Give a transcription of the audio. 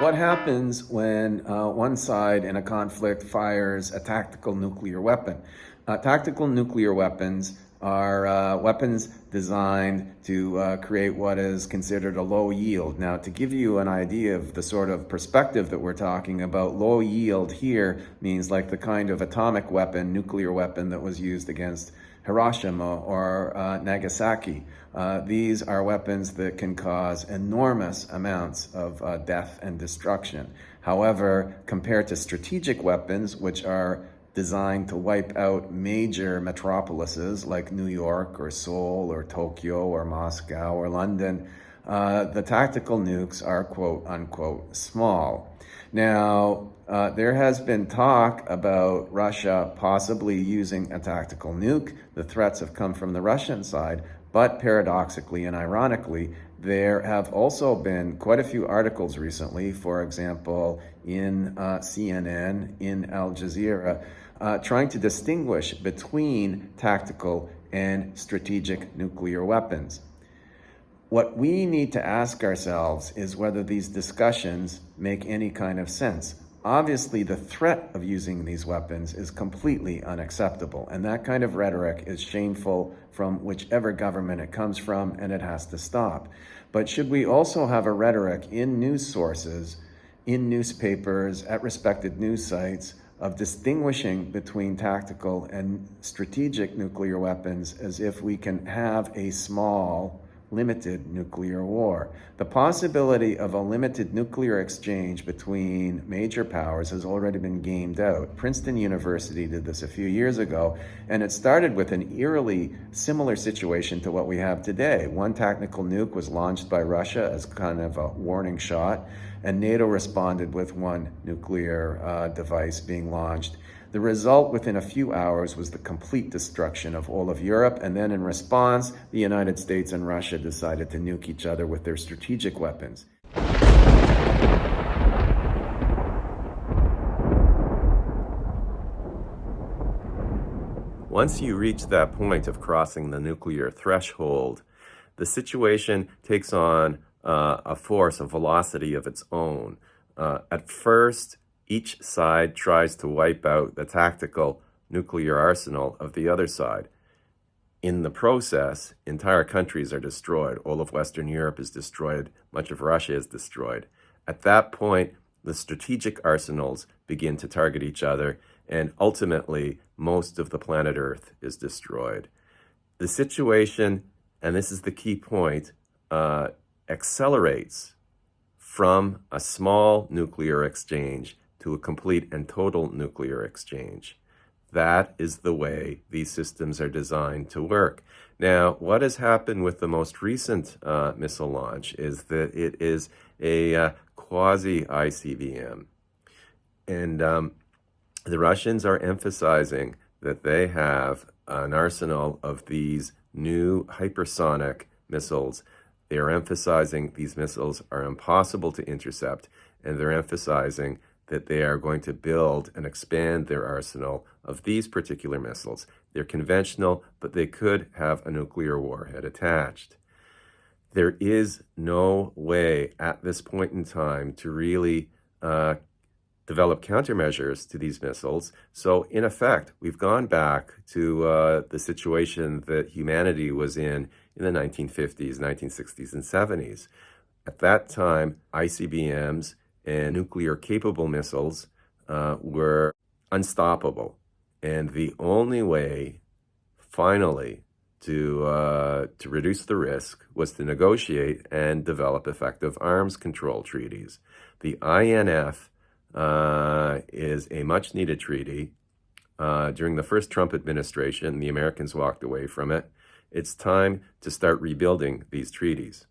what happens when one side in a conflict fires a tactical nuclear weapon? Tactical nuclear weapons are weapons designed to create what is considered a low yield. Now, to give you an idea of the sort of perspective that we're talking about, low yield here means like the kind of atomic weapon, nuclear weapon that was used against Hiroshima or Nagasaki. These are weapons that can cause enormous amounts of death and destruction. However, compared to strategic weapons, which are designed to wipe out major metropolises like New York or Seoul or Tokyo or Moscow or London, the tactical nukes are quote unquote small. Now, there has been talk about Russia possibly using a tactical nuke. The threats have come from the Russian side, but paradoxically and ironically, there have also been quite a few articles recently, for example, in CNN, in Al Jazeera, trying to distinguish between tactical and strategic nuclear weapons. What we need to ask ourselves is whether these discussions make any kind of sense. Obviously, the threat of using these weapons is completely unacceptable, and that kind of rhetoric is shameful from whichever government it comes from, and it has to stop. But should we also have a rhetoric in news sources, in newspapers, at respected news sites, of distinguishing between tactical and strategic nuclear weapons as if we can have a small, limited nuclear war? The possibility of a limited nuclear exchange between major powers has already been gamed out. Princeton University did this a few years ago, and it started with an eerily similar situation to what we have today. One tactical nuke was launched by Russia as kind of a warning shot, and NATO responded with one nuclear device being launched. The result within a few hours was the complete destruction of all of Europe, and then in response, the United States and Russia decided to nuke each other with their strategic weapons. Once you reach that point of crossing the nuclear threshold, the situation takes on a force, a velocity of its own. At first, each side tries to wipe out the tactical nuclear arsenal of the other side. In the process, entire countries are destroyed. All of Western Europe is destroyed. Much of Russia is destroyed. At that point, the strategic arsenals begin to target each other, and ultimately, most of the planet Earth is destroyed. The situation, and this is the key point, accelerates from a small nuclear exchange to a complete and total nuclear exchange. That is the way these systems are designed to work. Now, what has happened with the most recent missile launch is that it is a quasi-ICBM. And the Russians are emphasizing that they have an arsenal of these new hypersonic missiles. They are emphasizing these missiles are impossible to intercept, and they're emphasizing that they are going to build and expand their arsenal of these particular missiles. They're conventional, but they could have a nuclear warhead attached. There is no way at this point in time to really develop countermeasures to these missiles. So in effect, we've gone back to the situation that humanity was in the 1950s, 1960s, and 70s. At that time, ICBMs and nuclear-capable missiles were unstoppable. And the only way, finally, to reduce the risk was to negotiate and develop effective arms control treaties. The INF is a much-needed treaty. During the first Trump administration, the Americans walked away from it. It's time to start rebuilding these treaties.